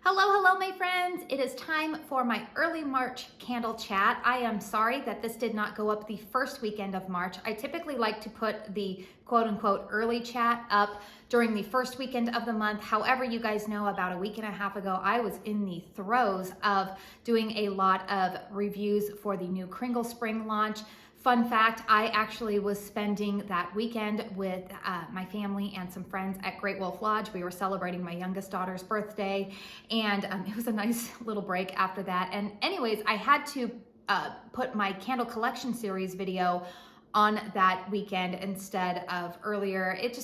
Hello, my friends. It is time for my early March candle chat. I am sorry that this did not go up the first weekend of March. I typically like to put the quote unquote early chat up during the first weekend of the month. However, you guys know about a week and a half ago, I was in the throes of doing a lot of reviews for the new KRINGLE spring launch. Fun fact, I actually was spending that weekend with my family and some friends at Great Wolf Lodge. We were celebrating my youngest daughter's birthday, and it was a nice little break after that. And anyways, I had to put my candle collection series video on that weekend instead of earlier. It's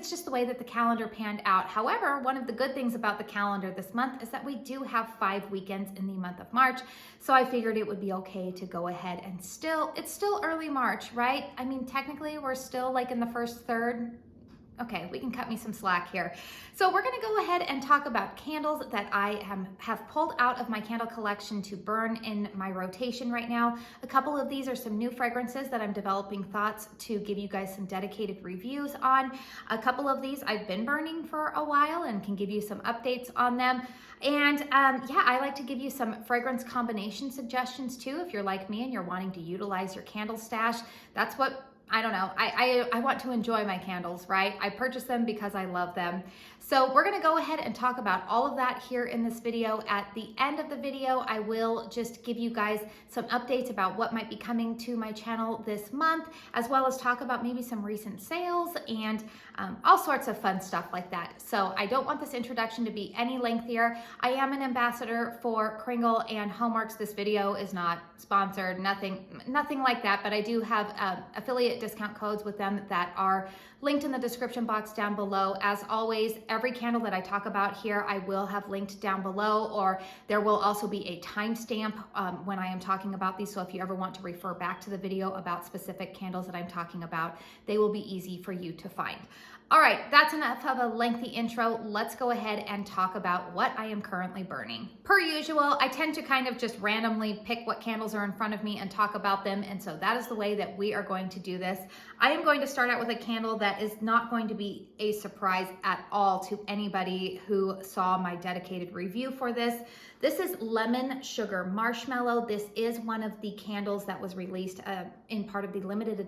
just the way that the calendar panned out. However, one of the good things about the calendar this month is that we do have 5 weekends in the month of March. So I figured it would be okay to go ahead and it's still early March, right? I mean, technically we're still like in the first third. Okay, we can cut me some slack here. So we're gonna go ahead and talk about candles that I have pulled out of my candle collection to burn in my rotation right now. A couple of these are some new fragrances that I'm developing thoughts to give you guys some dedicated reviews on. A couple of these I've been burning for a while and can give you some updates on them. And yeah, I like to give you some fragrance combination suggestions too. If you're like me and you're wanting to utilize your candle stash, that's what I don't know. I want to enjoy my candles, right? I purchase them because I love them. So we're gonna go ahead and talk about all of that here in this video. At the end of the video, I will just give you guys some updates about what might be coming to my channel this month, as well as talk about maybe some recent sales and all sorts of fun stuff like that. So I don't want this introduction to be any lengthier. I am an ambassador for KRINGLE and HOMEWORX. This video is not sponsored, nothing like that, but I do have affiliate discount codes with them that are linked in the description box down below. As always, every candle that I talk about here, I will have linked down below, or there will also be a timestamp when I am talking about these. So if you ever want to refer back to the video about specific candles that I'm talking about, they will be easy for you to find. All right, that's enough of a lengthy intro. Let's go ahead and talk about what I am currently burning. Per usual, I tend to kind of just randomly pick what candles are in front of me and talk about them. And so that is the way that we are going to do this. I am going to start out with a candle that is not going to be a surprise at all to anybody who saw my dedicated review for this. This is Lemon Sugar Marshmallow. This is one of the candles that was released in part of the limited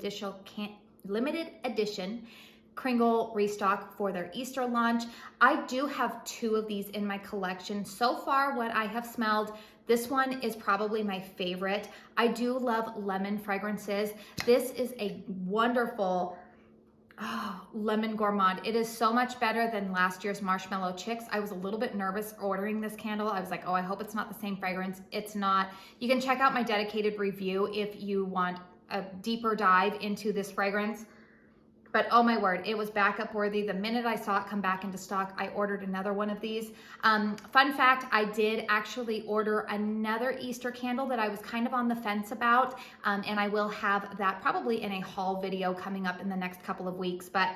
edition KRINGLE restock for their Easter launch. I do have 2 of these in my collection. So far, what I have smelled, this one is probably my favorite. I do love lemon fragrances. This is a wonderful lemon gourmand. It is so much better than last year's Marshmallow Chicks. I was a little bit nervous ordering this candle. I was like, oh, I hope it's not the same fragrance. It's not. You can check out my dedicated review if you want a deeper dive into this fragrance. But oh my word, it was backup worthy. The minute I saw it come back into stock, I ordered another one of these. Fun fact, I did actually order another Easter candle that I was kind of on the fence about. And I will have that probably in a haul video coming up in the next couple of weeks. But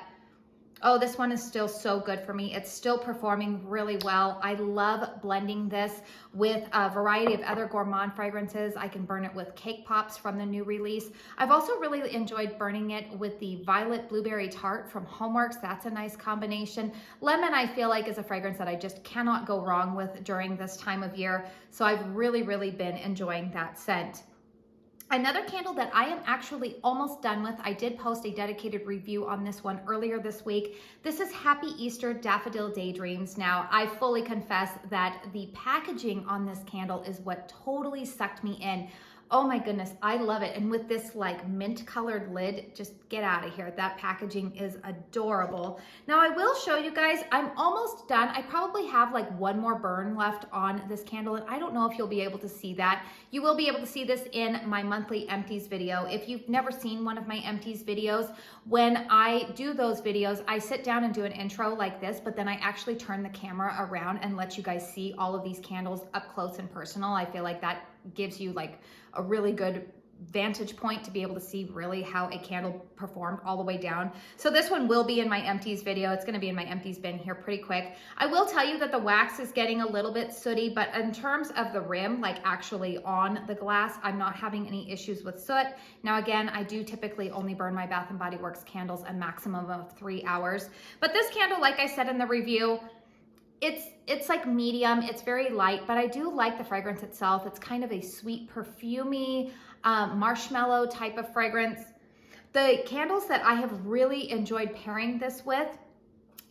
oh, this one is still so good for me. It's still performing really well. I love blending this with a variety of other gourmand fragrances. I can burn it with cake pops from the new release. I've also really enjoyed burning it with the Violet Blueberry Tart from HOMEWORX. That's a nice combination. Lemon, I feel like, is a fragrance that I just cannot go wrong with during this time of year. So I've really been enjoying that scent. Another candle that I am actually almost done with, I did post a dedicated review on this one earlier this week. This is Happy Easter Daffodil Daydreams. Now, I fully confess that the packaging on this candle is what totally sucked me in. Oh my goodness, I love it. And with this like mint colored lid, just get out of here. That packaging is adorable. Now I will show you guys, I'm almost done. I probably have like 1 more burn left on this candle, and I don't know if you'll be able to see that. You will be able to see this in my monthly empties video. If you've never seen one of my empties videos, when I do those videos, I sit down and do an intro like this, but then I actually turn the camera around and let you guys see all of these candles up close and personal. I feel like that gives you like a really good vantage point to be able to see really how a candle performed all the way down. So this one will be in my empties video. It's gonna be in my empties bin here pretty quick. I will tell you that the wax is getting a little bit sooty, but in terms of the rim, like actually on the glass, I'm not having any issues with soot. Now again, I do typically only burn my Bath & Body Works candles a maximum of 3 hours. But this candle, like I said in the review, It's like medium, it's very light, but I do like the fragrance itself. It's kind of a sweet, perfumey, marshmallow type of fragrance. The candles that I have really enjoyed pairing this with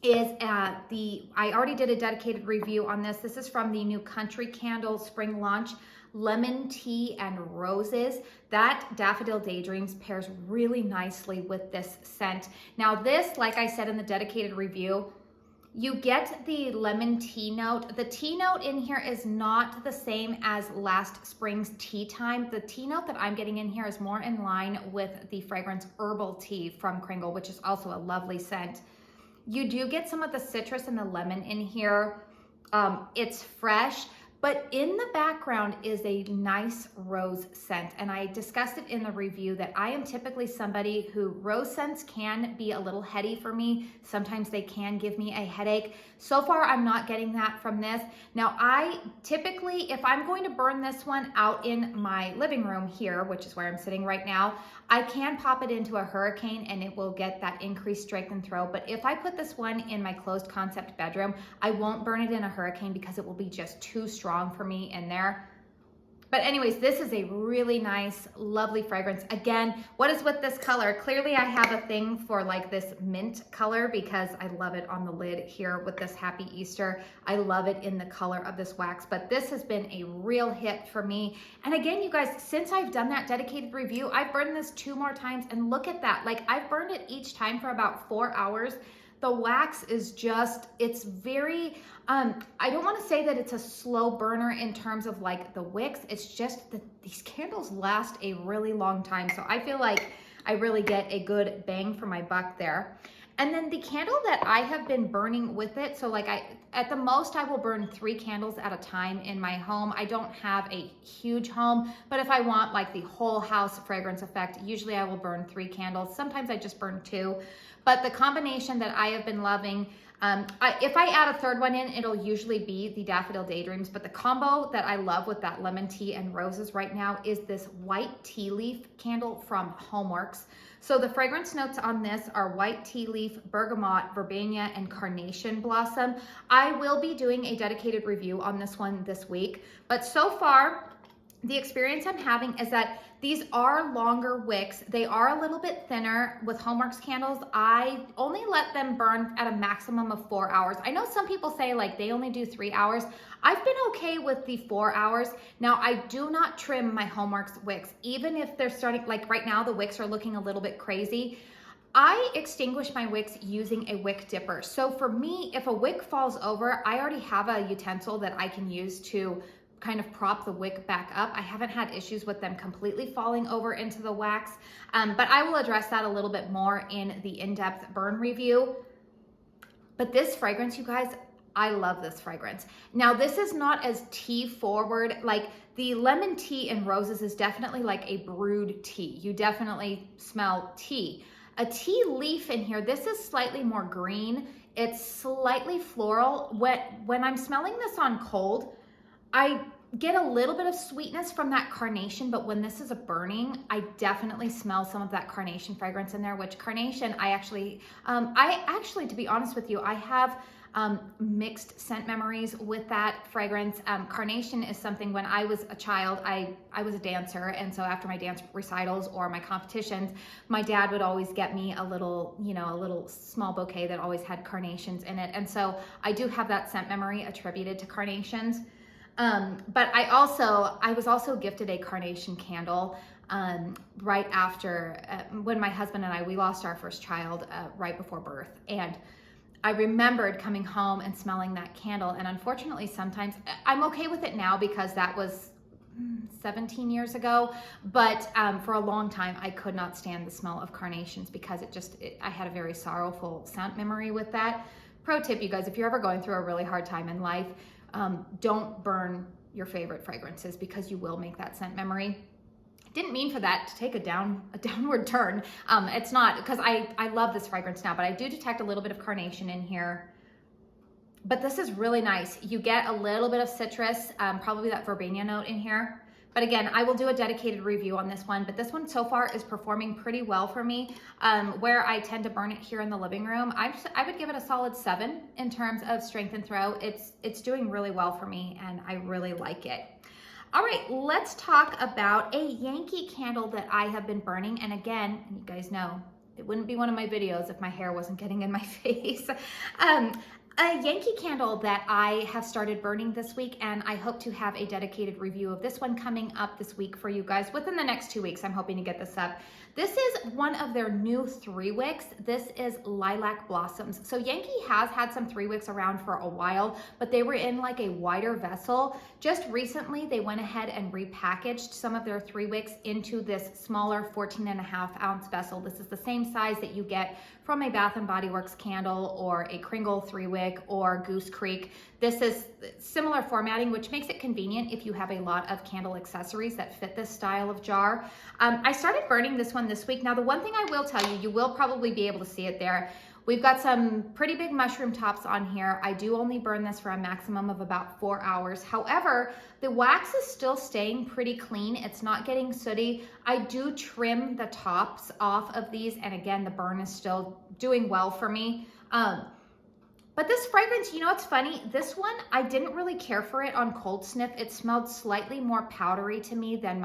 is I already did a dedicated review on this. This is from the new Country Candle Spring Launch, Lemon Tea and Roses. That Daffodil Daydreams pairs really nicely with this scent. Now this, like I said in the dedicated review, you get the lemon tea note. The tea note in here is not the same as last spring's tea time. The tea note that I'm getting in here is more in line with the fragrance Herbal Tea from KRINGLE, which is also a lovely scent. You do get some of the citrus and the lemon in here. It's fresh, but in the background is a nice rose scent. And I discussed it in the review that I am typically somebody who rose scents can be a little heady for me. Sometimes they can give me a headache. So far, I'm not getting that from this. Now, I typically, if I'm going to burn this one out in my living room here, which is where I'm sitting right now, I can pop it into a hurricane and it will get that increased strength and throw. But if I put this one in my closed concept bedroom, I won't burn it in a hurricane because it will be just too strong for me in there. But anyways, this is a really nice, lovely fragrance. Again, what is with this color? Clearly I have a thing for like this mint color because I love it on the lid here with this Happy Easter. I love it in the color of this wax, but this has been a real hit for me. And again, you guys, since I've done that dedicated review, I've burned this 2 more times and look at that. Like I've burned it each time for about 4 hours. The wax is just, it's very, I don't want to say that it's a slow burner in terms of like the wicks. It's just that these candles last a really long time. So I feel like I really get a good bang for my buck there. And then the candle that I have been burning with it, so like at the most I will burn 3 candles at a time in my home. I don't have a huge home, but if I want like the whole house fragrance effect, usually I will burn 3 candles. Sometimes I just burn 2. But the combination that I have been loving, if I add a 3rd one in, it'll usually be the Daffodil Daydreams. But the combo that I love with that lemon tea and roses right now is this white tea leaf candle from HOMEWORX. So the fragrance notes on this are white tea leaf, bergamot, verbena, and carnation blossom. I will be doing a dedicated review on this one this week. But so far, the experience I'm having is that these are longer wicks. They are a little bit thinner. With HOMEWORX candles, I only let them burn at a maximum of 4 hours. I know some people say like they only do 3 hours. I've been okay with the 4 hours. Now, I do not trim my HOMEWORX wicks, even if they're starting, like right now, the wicks are looking a little bit crazy. I extinguish my wicks using a wick dipper. So for me, if a wick falls over, I already have a utensil that I can use to kind of prop the wick back up. I haven't had issues with them completely falling over into the wax, but I will address that a little bit more in the in-depth burn review. But this fragrance, you guys, I love this fragrance. Now, this is not as tea forward. Like the lemon tea and roses is definitely like a brewed tea. You definitely smell tea. A tea leaf in here, this is slightly more green. It's slightly floral. When I'm smelling this on cold, I get a little bit of sweetness from that carnation, but when this is a burning, I definitely smell some of that carnation fragrance in there, which carnation, I actually, to be honest with you, I have mixed scent memories with that fragrance. Carnation is something when I was a child, I was a dancer. And so after my dance recitals or my competitions, my dad would always get me a little, a little small bouquet that always had carnations in it. And so I do have that scent memory attributed to carnations. But I was also gifted a carnation candle right after, when my husband and we lost our first child right before birth. And I remembered coming home and smelling that candle. And unfortunately, sometimes I'm okay with it now because that was 17 years ago. But for a long time, I could not stand the smell of carnations because I had a very sorrowful scent memory with that. Pro tip, you guys, if you're ever going through a really hard time in life, don't burn your favorite fragrances because you will make that scent memory. Didn't mean for that to take a downward turn. It's not, because I love this fragrance now, but I do detect a little bit of carnation in here. But this is really nice. You get a little bit of citrus, probably that verbena note in here. But again, I will do a dedicated review on this one, but this one so far is performing pretty well for me. Where I tend to burn it here in the living room, I would give it a solid 7 in terms of strength and throw. It's doing really well for me and I really like it. All right, let's talk about a Yankee candle that I have been burning. And again, you guys know, it wouldn't be one of my videos if my hair wasn't getting in my face. A Yankee candle that I have started burning this week, and I hope to have a dedicated review of this one coming up this week for you guys. Within the next 2 weeks, I'm hoping to get this up. This is one of their new 3 wicks. This is Lilac Blossoms. So Yankee has had some 3 wicks around for a while, but they were in like a wider vessel. Just recently, they went ahead and repackaged some of their 3 wicks into this smaller 14.5-ounce vessel. This is the same size that you get from a Bath & Body Works candle or a Kringle 3-wick or Goose Creek. This is similar formatting, which makes it convenient if you have a lot of candle accessories that fit this style of jar. I started burning this one this week. Now, the one thing I will tell you, you will probably be able to see it there. We've got some pretty big mushroom tops on here. I do only burn this for a maximum of about 4 hours. However, the wax is still staying pretty clean. It's not getting sooty. I do trim the tops off of these, and again, the burn is still doing well for me. But this fragrance, you know, it's funny. This one, I didn't really care for it on cold sniff. It smelled slightly more powdery to me than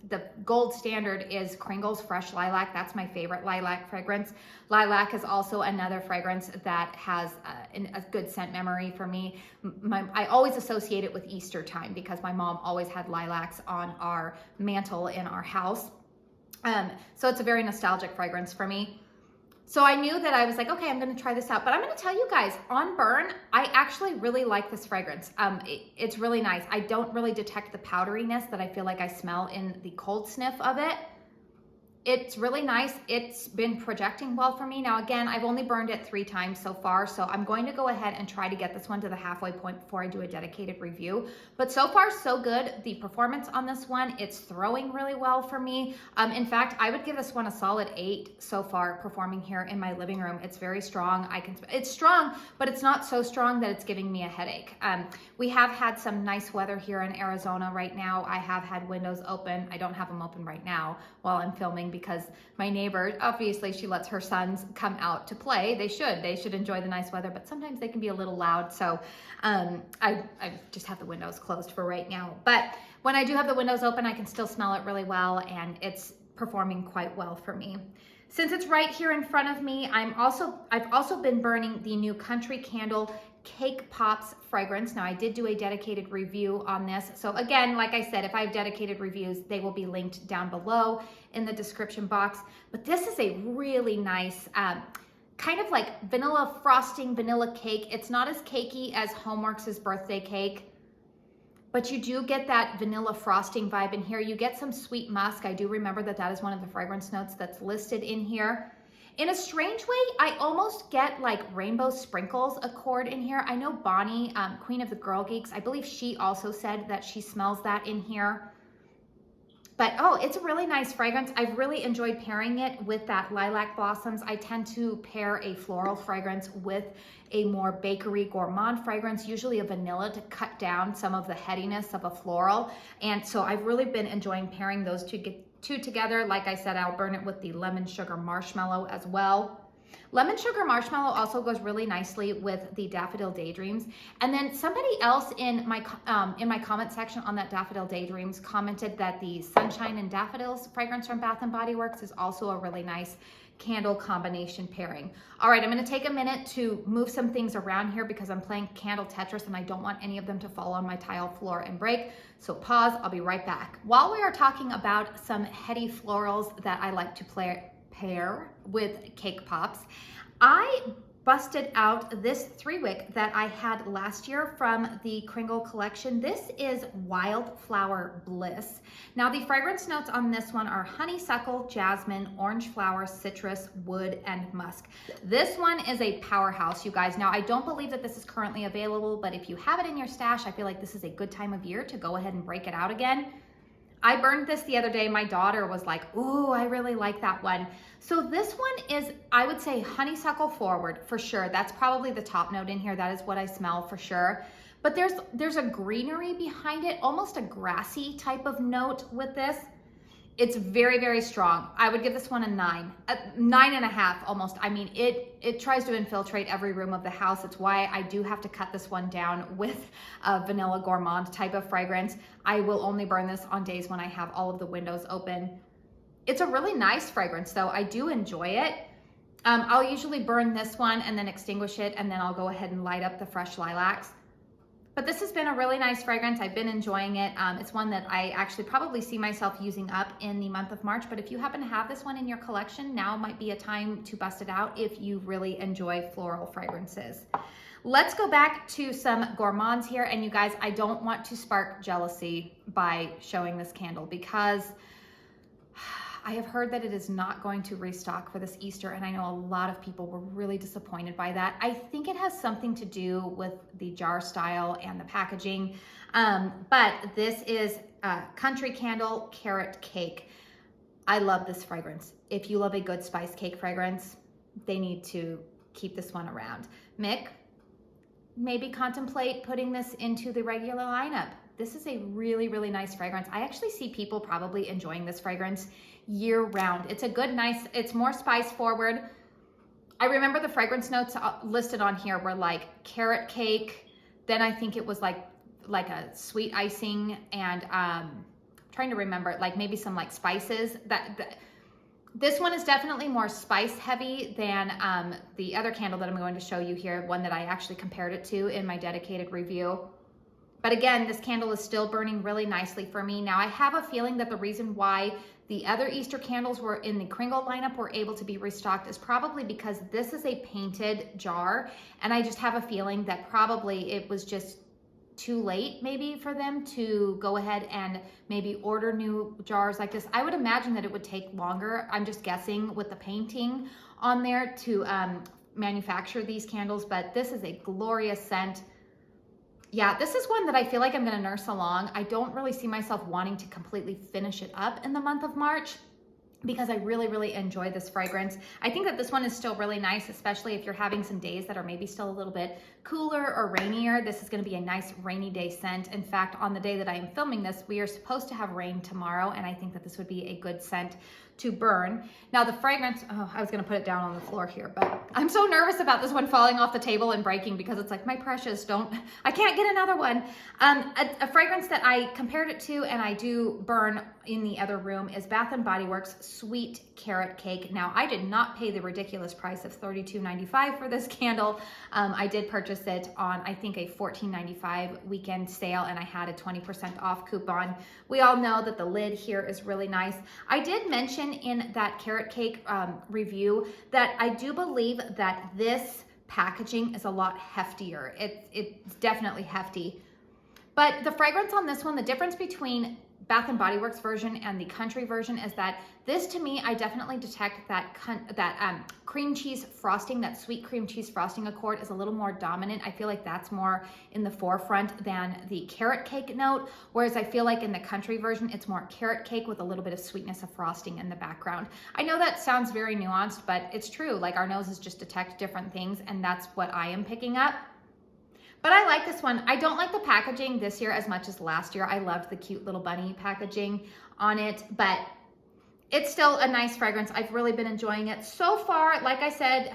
the gold standard is Kringle's Fresh Lilac. That's my favorite lilac fragrance. Lilac is also another fragrance that has a good scent memory for me. I always associate it with Easter time because my mom always had lilacs on our mantle in our house. So it's a very nostalgic fragrance for me. So I knew that I was like, okay, I'm gonna try this out. But I'm gonna tell you guys, on burn, I actually really like this fragrance. It's really nice. I don't really detect the powderiness that I feel like I smell in the cold sniff of it. It's really nice. It's been projecting well for me. Now, again, I've only burned it 3 times so far, so I'm going to go ahead and try to get this one to the halfway point before I do a dedicated review. But so far, so good. The performance on this one, it's throwing really well for me. In fact, I would give this one a solid 8 so far, performing here in my living room. It's very strong. It's strong, but it's not so strong that it's giving me a headache. We have had some nice weather here in Arizona right now. I have had windows open. I don't have them open right now while I'm filming because my neighbor, obviously she lets her sons come out to play. They should enjoy the nice weather, but sometimes they can be a little loud. So I just have the windows closed for right now. But when I do have the windows open, I can still smell it really well, and it's performing quite well for me. Since it's right here in front of me, I've also been burning the new Country Candle Cake Pops fragrance. Now, I did do a dedicated review on this. So again, like I said, if I have dedicated reviews, they will be linked down below in the description box. But this is a really nice, kind of like vanilla frosting, vanilla cake. It's not as cakey as HOMEWORX' birthday cake, but you do get that vanilla frosting vibe in here. You get some sweet musk. I do remember that that is one of the fragrance notes that's listed in here. In a strange way, I almost get like rainbow sprinkles accord in here. I know Bonnie, Queen of the Girl Geeks, I believe she also said that she smells that in here. But oh, it's a really nice fragrance. I've really enjoyed pairing it with that Lilac Blossoms. I tend to pair a floral fragrance with a more bakery gourmand fragrance, usually a vanilla, to cut down some of the headiness of a floral. And so I've really been enjoying pairing those two together. Like I said, I'll burn it with the Lemon Sugar Marshmallow as well. Lemon Sugar Marshmallow also goes really nicely with the Daffodil Daydreams. And then somebody else in my comment section on that Daffodil Daydreams commented that the Sunshine and Daffodils fragrance from Bath & Body Works is also a really nice candle combination pairing. All right, I'm gonna take a minute to move some things around here because I'm playing candle Tetris and I don't want any of them to fall on my tile floor and break. So pause, I'll be right back. While we are talking about some heady florals that I like to pair with cake pops, I busted out this 3-wick that I had last year from the Kringle collection. This is Wildflower Bliss. Now, the fragrance notes on this one are honeysuckle, jasmine, orange flower, citrus, wood, and musk. This one is a powerhouse, you guys. Now, I don't believe that this is currently available, but if you have it in your stash, I feel like this is a good time of year to go ahead and break it out again. I burned this the other day. My daughter was like, ooh, I really like that one. So this one is, I would say, honeysuckle forward for sure. That's probably the top note in here. That is what I smell for sure. but there's a greenery behind it, almost a grassy type of note with this. It's very, very strong. I would give this one a 9, a 9.5 almost. I mean, it tries to infiltrate every room of the house. It's why I do have to cut this one down with a vanilla gourmand type of fragrance. I will only burn this on days when I have all of the windows open. It's a really nice fragrance though. I do enjoy it. I'll usually burn this one and then extinguish it, and then I'll go ahead and light up the fresh lilacs. But this has been a really nice fragrance. I've been enjoying it. It's one that I actually probably see myself using up in the month of March, but if you happen to have this one in your collection, now might be a time to bust it out if you really enjoy floral fragrances. Let's go back to some gourmands here, and you guys, I don't want to spark jealousy by showing this candle because I have heard that it is not going to restock for this Easter, and I know a lot of people were really disappointed by that. I think it has something to do with the jar style and the packaging, but this is a Country Candle Carrot Cake. I love this fragrance. If you love a good spice cake fragrance, they need to keep this one around. Mick, maybe contemplate putting this into the regular lineup. This is a really, really nice fragrance. I actually see people probably enjoying this fragrance year round. It's a good, nice, it's more spice forward. I remember the fragrance notes listed on here were like carrot cake. Then I think it was like a sweet icing, and trying to remember, like maybe some like spices. This one is definitely more spice heavy than the other candle that I'm going to show you here, one that I actually compared it to in my dedicated review. But again, this candle is still burning really nicely for me. Now I have a feeling that the reason why the other Easter candles were in the Kringle lineup were able to be restocked is probably because this is a painted jar, and I just have a feeling that probably it was just too late maybe for them to go ahead and maybe order new jars like this. I would imagine that it would take longer, I'm just guessing, with the painting on there to manufacture these candles, but this is a glorious scent. Yeah, this is one that I feel like I'm gonna nurse along. I don't really see myself wanting to completely finish it up in the month of March because I really, really enjoy this fragrance. I think that this one is still really nice, especially if you're having some days that are maybe still a little bit cooler or rainier. This is gonna be a nice rainy day scent. In fact, on the day that I am filming this, we are supposed to have rain tomorrow, and I think that this would be a good scent to burn. Now the fragrance, oh, I was gonna put it down on the floor here, but I'm so nervous about this one falling off the table and breaking because it's like, my precious, I can't get another one. A fragrance that I compared it to and I do burn in the other room is Bath & Body Works Sweet Carrot Cake. Now I did not pay the ridiculous price of $32.95 for this candle. I did purchase it on, I think, a $14.95 weekend sale, and I had a 20% off coupon. We all know that the lid here is really nice. I did mention in that carrot cake review that I do believe that this packaging is a lot heftier. It's definitely hefty. But the fragrance on this one, the difference between Bath & Body Works version and the country version is that this, to me, I definitely detect that cream cheese frosting, that sweet cream cheese frosting accord is a little more dominant. I feel like that's more in the forefront than the carrot cake note, whereas I feel like in the country version, it's more carrot cake with a little bit of sweetness of frosting in the background. I know that sounds very nuanced, but it's true. Like, our noses just detect different things, and that's what I am picking up. But I like this one. I don't like the packaging this year as much as last year. I loved the cute little bunny packaging on it, but it's still a nice fragrance. I've really been enjoying it so far. Like I said,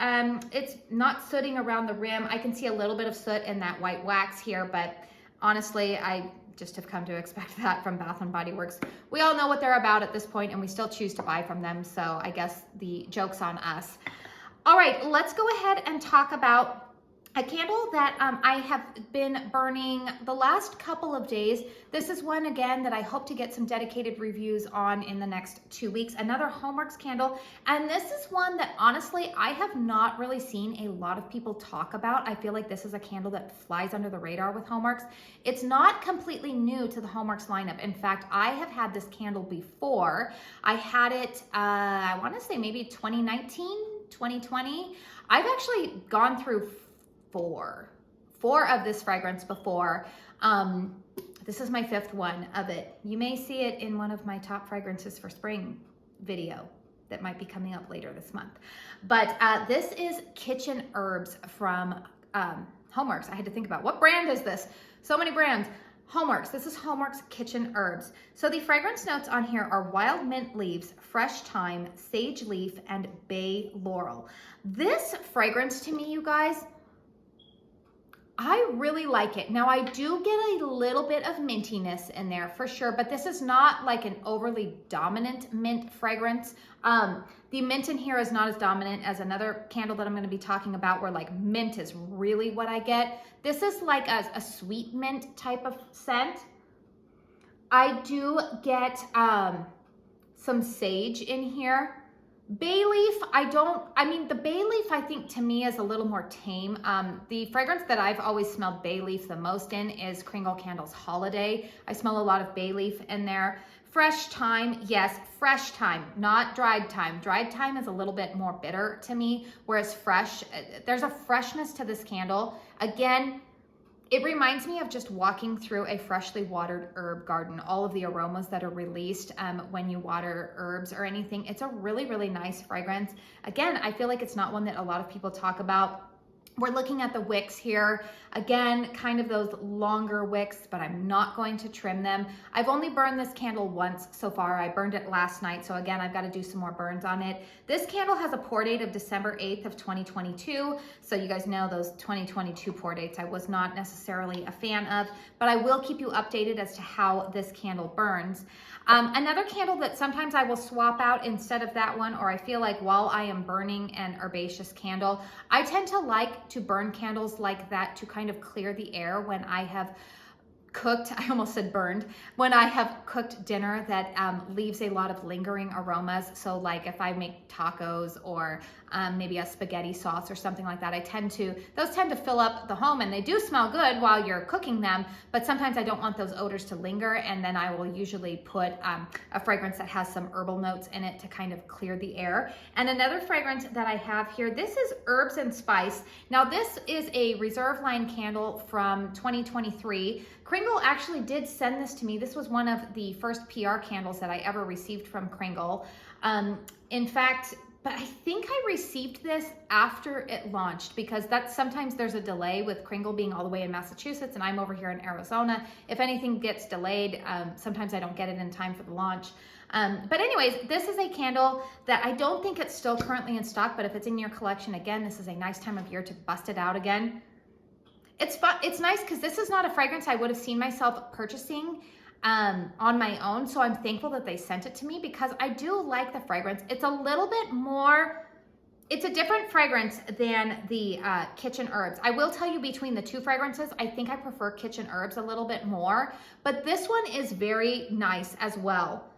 it's not sooting around the rim. I can see a little bit of soot in that white wax here, but honestly, I just have come to expect that from Bath & Body Works. We all know what they're about at this point, and we still choose to buy from them, so I guess the joke's on us. All right, let's go ahead and talk about a candle that I have been burning the last couple of days. This is one, again, that I hope to get some dedicated reviews on in the next 2 weeks. Another HOMEWORX candle. And this is one that, honestly, I have not really seen a lot of people talk about. I feel like this is a candle that flies under the radar with HOMEWORX. It's not completely new to the HOMEWORX lineup. In fact, I have had this candle before. I had it, I want to say maybe 2019, 2020. I've actually gone through four of this fragrance before. This is my 5th one of it. You may see it in one of my top fragrances for spring video that might be coming up later this month. But this is Kitchen Herbs from HOMEWORX. I had to think about what brand is this? So many brands. HOMEWORX. This is HOMEWORX Kitchen Herbs. So the fragrance notes on here are wild mint leaves, fresh thyme, sage leaf, and bay laurel. This fragrance to me, you guys, I really like it. Now I do get a little bit of mintiness in there for sure, but this is not like an overly dominant mint fragrance. The mint in here is not as dominant as another candle that I'm gonna be talking about where like mint is really what I get. This is like a sweet mint type of scent. I do get some sage in here. Bay leaf, the bay leaf I think to me is a little more tame. The fragrance that I've always smelled bay leaf the most in is Kringle Candle's Holiday. I smell a lot of bay leaf in there. Fresh thyme, yes, fresh thyme, not dried thyme. Dried thyme is a little bit more bitter to me, whereas fresh, there's a freshness to this candle. Again, it reminds me of just walking through a freshly watered herb garden, all of the aromas that are released when you water herbs or anything. It's a really, really nice fragrance. Again, I feel like it's not one that a lot of people talk about. We're looking at the wicks here. Again, kind of those longer wicks, but I'm not going to trim them. I've only burned this candle once so far. I burned it last night, so again, I've got to do some more burns on it. This candle has a pour date of December 8th of 2022. So you guys know those 2022 pour dates I was not necessarily a fan of, but I will keep you updated as to how this candle burns. Another candle that sometimes I will swap out instead of that one, or I feel like while I am burning an herbaceous candle, I tend to like to burn candles like that to kind of clear the air when I have cooked, I almost said burned, when I have cooked dinner that leaves a lot of lingering aromas. So like if I make tacos or maybe a spaghetti sauce or something like that, those tend to fill up the home, and they do smell good while you're cooking them, but sometimes I don't want those odors to linger, and then I will usually put a fragrance that has some herbal notes in it to kind of clear the air. And another fragrance that I have here, this is Herbs and Spice. Now this is a Reserve line candle from 2023. Kringle actually did send this to me. This was one of the first PR candles that I ever received from Kringle. In fact, but I think I received this after it launched, because sometimes there's a delay with Kringle being all the way in Massachusetts and I'm over here in Arizona. If anything gets delayed, sometimes I don't get it in time for the launch. But anyways, this is a candle that I don't think it's still currently in stock, but if it's in your collection, again, this is a nice time of year to bust it out again. It's fun. It's nice because this is not a fragrance I would have seen myself purchasing on my own. So I'm thankful that they sent it to me because I do like the fragrance. It's a little bit more, it's a different fragrance than the Kitchen Herbs. I will tell you, between the two fragrances, I think I prefer Kitchen Herbs a little bit more, but this one is very nice as well.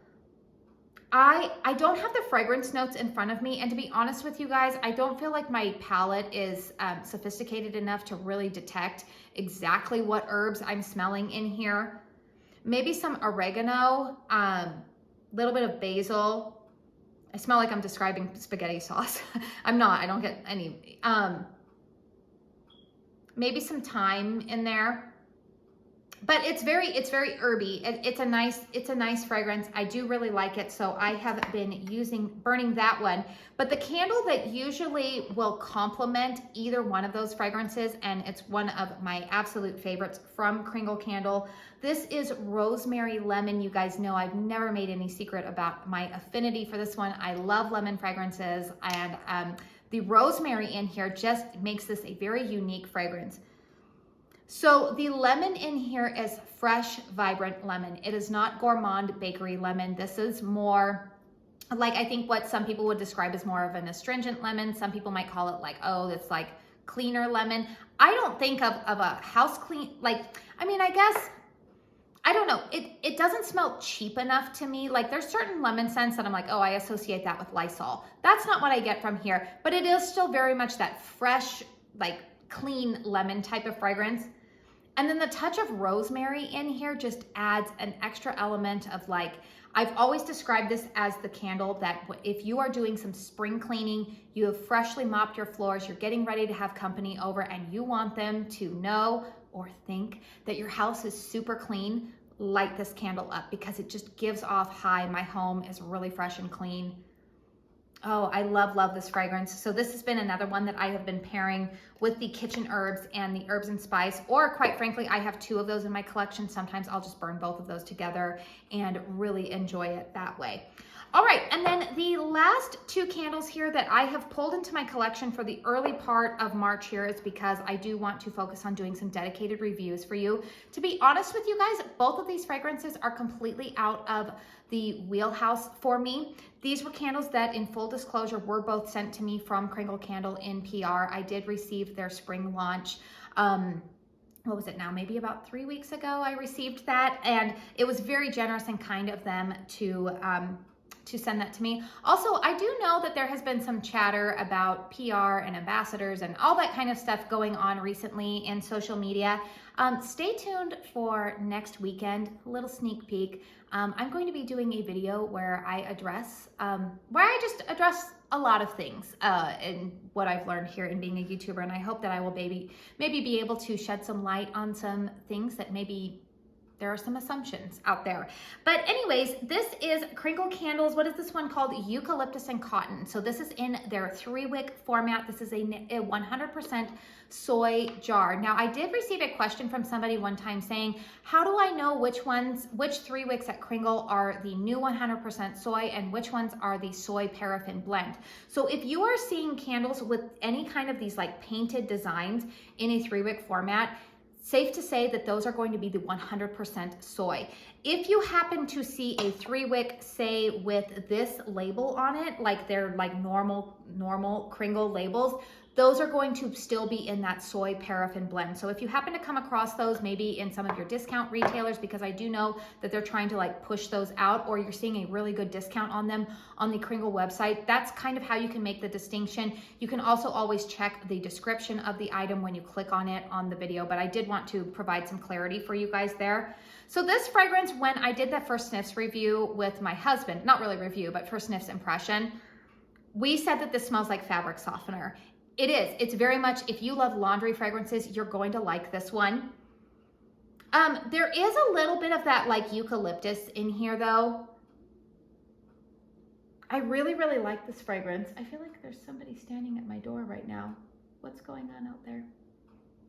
I don't have the fragrance notes in front of me, and to be honest with you guys, I don't feel like my palette is sophisticated enough to really detect exactly what herbs I'm smelling in here. Maybe some oregano, little bit of basil. I smell like I'm describing spaghetti sauce. I'm not, I don't get any. Maybe some thyme in there. But it's very herby. It's a nice fragrance. I do really like it, so I have been burning that one. But the candle that usually will complement either one of those fragrances, and it's one of my absolute favorites from Kringle Candle, this is Rosemary Lemon. You guys know I've never made any secret about my affinity for this one. I love lemon fragrances, and the rosemary in here just makes this a very unique fragrance. So the lemon in here is fresh, vibrant lemon. It is not gourmand bakery lemon. This is more like, I think what some people would describe as more of an astringent lemon. Some people might call it like, oh, it's like cleaner lemon. I don't think of a house clean, like, I mean, I guess, I don't know. It doesn't smell cheap enough to me. Like, there's certain lemon scents that I'm like, oh, I associate that with Lysol. That's not what I get from here, but it is still very much that fresh, like clean lemon type of fragrance. And then the touch of rosemary in here just adds an extra element of, like, I've always described this as the candle that if you are doing some spring cleaning, you have freshly mopped your floors, you're getting ready to have company over, and you want them to know or think that your house is super clean, light this candle up, because it just gives off, hi, my home is really fresh and clean. Oh, I love this fragrance. So this has been another one that I have been pairing with the kitchen herbs and the herbs and spice, or quite frankly, I have 2 of those in my collection. Sometimes I'll just burn both of those together and really enjoy it that way. All right, and then the last 2 candles here that I have pulled into my collection for the early part of March here is because I do want to focus on doing some dedicated reviews for you. To be honest with you guys, both of these fragrances are completely out of the wheelhouse for me. These were candles that, in full disclosure, were both sent to me from Kringle Candle in PR. I did receive their spring launch. What was it now? Maybe about 3 weeks ago I received that, and it was very generous and kind of them to send that to me. Also, I do know that there has been some chatter about PR and ambassadors and all that kind of stuff going on recently in social media. Stay tuned for next weekend, a little sneak peek. I'm going to be doing a video where I just address a lot of things in what I've learned here in being a YouTuber, and I hope that I will maybe be able to shed some light on some things that maybe there are some assumptions out there. But anyways, this is Kringle Candles. What is this one called? Eucalyptus and Cotton. So this is in their 3-wick format. This is a 100% soy jar. Now, I did receive a question from somebody one time saying, how do I know which 3 wicks at Kringle are the new 100% soy and which ones are the soy paraffin blend? So if you are seeing candles with any kind of these like painted designs in a 3-wick format, safe to say that those are going to be the 100% soy. If you happen to see a 3-wick, say with this label on it, like they're like normal Kringle labels, those are going to still be in that soy paraffin blend. So if you happen to come across those, maybe in some of your discount retailers, because I do know that they're trying to like push those out, or you're seeing a really good discount on them on the Kringle website, that's kind of how you can make the distinction. You can also always check the description of the item when you click on it on the video, but I did want to provide some clarity for you guys there. So this fragrance, when I did the first sniffs review with my husband, not really review, but first sniffs impression, we said that this smells like fabric softener. It is. It's very much, if you love laundry fragrances, you're going to like this one. There is a little bit of that like eucalyptus in here though. I really like this fragrance. I feel like there's somebody standing at my door right now. What's going on out there?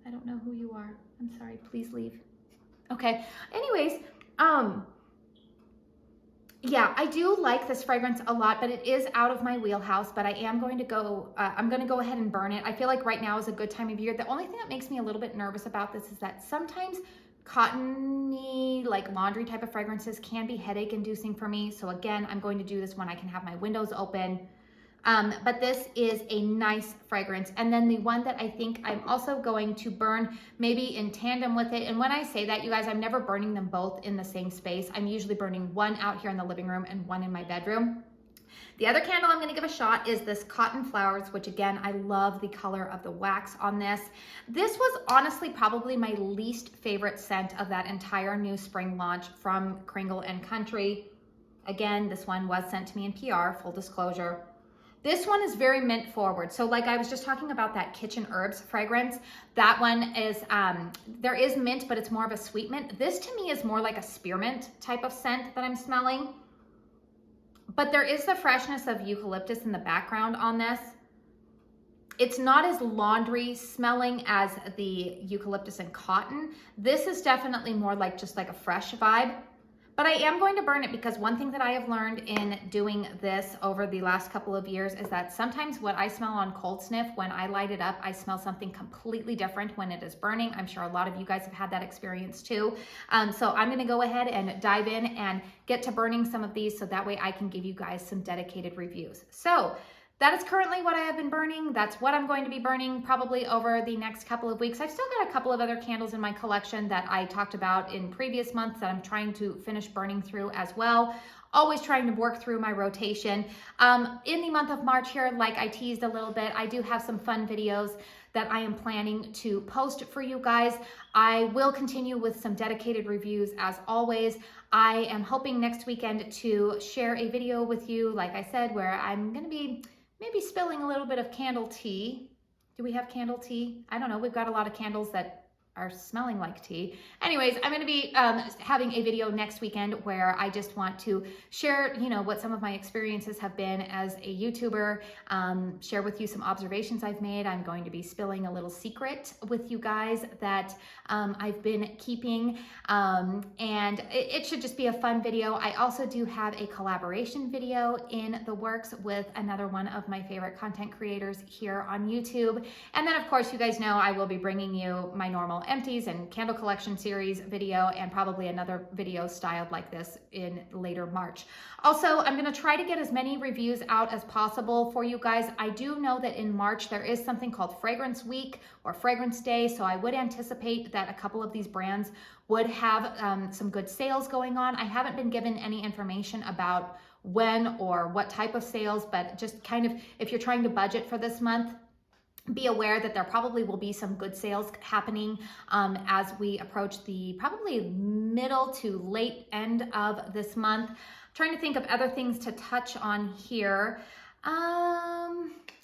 I don't know who you are. I'm sorry, please leave. Okay, anyways, yeah, I do like this fragrance a lot, but it is out of my wheelhouse, but I am going to go, I'm going to go ahead and burn it. I feel like right now is a good time of year. The only thing that makes me a little bit nervous about this is that sometimes cottony, like laundry type of fragrances can be headache inducing for me. So again, I'm going to do this when I can have my windows open. But this is a nice fragrance. And then the one that I think I'm also going to burn maybe in tandem with it. And when I say that, you guys, I'm never burning them both in the same space. I'm usually burning one out here in the living room and one in my bedroom. The other candle I'm going to give a shot is this Cotton Flowers, which again, I love the color of the wax on this. This was honestly probably my least favorite scent of that entire new spring launch from Kringle & Country. Again, this one was sent to me in PR, full disclosure. This one is very mint forward. So like I was just talking about that kitchen herbs fragrance, that one is, there is mint, but it's more of a sweet mint. This to me is more like a spearmint type of scent that I'm smelling. But there is the freshness of eucalyptus in the background on this. It's not as laundry smelling as the Eucalyptus and Cotton. This is definitely more like just like a fresh vibe. But I am going to burn it because one thing that I have learned in doing this over the last couple of years is that sometimes what I smell on cold sniff, when I light it up, I smell something completely different when it is burning. I'm sure a lot of you guys have had that experience too. So I'm gonna go ahead and dive in and get to burning some of these so that way I can give you guys some dedicated reviews. So that is currently what I have been burning. That's what I'm going to be burning probably over the next couple of weeks. I've still got a couple of other candles in my collection that I talked about in previous months that I'm trying to finish burning through as well. Always trying to work through my rotation. In the month of March here, like I teased a little bit, I do have some fun videos that I am planning to post for you guys. I will continue with some dedicated reviews as always. I am hoping next weekend to share a video with you, like I said, where I'm gonna be maybe spilling a little bit of candle tea. Do we have candle tea? I don't know. We've got a lot of candles that are smelling like tea. Anyways, I'm going to be having a video next weekend where I just want to share, you know, what some of my experiences have been as a YouTuber, share with you some observations I've made. I'm going to be spilling a little secret with you guys that I've been keeping, and it should just be a fun video. I also do have a collaboration video in the works with another one of my favorite content creators here on YouTube. And then of course, you guys know I will be bringing you my normal empties and candle collection series video, and probably another video styled like this in later March. Also, I'm going to try to get as many reviews out as possible for you guys. I do know that in March there is something called Fragrance Week or Fragrance Day, so I would anticipate that a couple of these brands would have some good sales going on. I haven't been given any information about when or what type of sales, but just kind of, if you're trying to budget for this month, be aware that there probably will be some good sales happening as we approach the probably middle to late end of this month. I'm trying to think of other things to touch on here.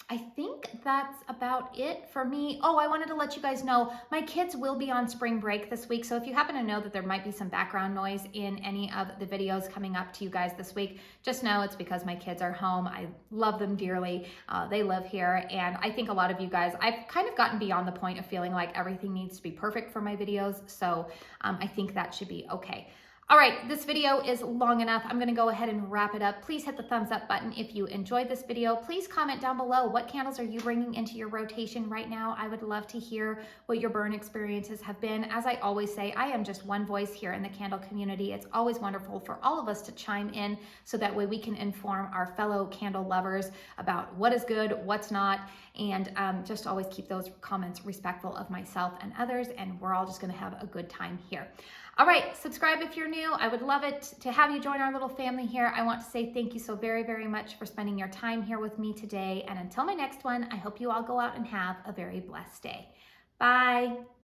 I think that's about it for me. Oh, I wanted to let you guys know my kids will be on spring break this week. So if you happen to know that there might be some background noise in any of the videos coming up to you guys this week, just know it's because my kids are home. I love them dearly. They live here. And I think a lot of you guys, I've kind of gotten beyond the point of feeling like everything needs to be perfect for my videos. So I think that should be okay. All right, this video is long enough. I'm gonna go ahead and wrap it up. Please hit the thumbs up button if you enjoyed this video. Please comment down below, what candles are you bringing into your rotation right now? I would love to hear what your burn experiences have been. As I always say, I am just one voice here in the candle community. It's always wonderful for all of us to chime in so that way we can inform our fellow candle lovers about what is good, what's not, and just always keep those comments respectful of myself and others, and we're all just gonna have a good time here. All right, subscribe if you're new. I would love it to have you join our little family here. I want to say thank you so very, very much for spending your time here with me today. And until my next one, I hope you all go out and have a very blessed day. Bye.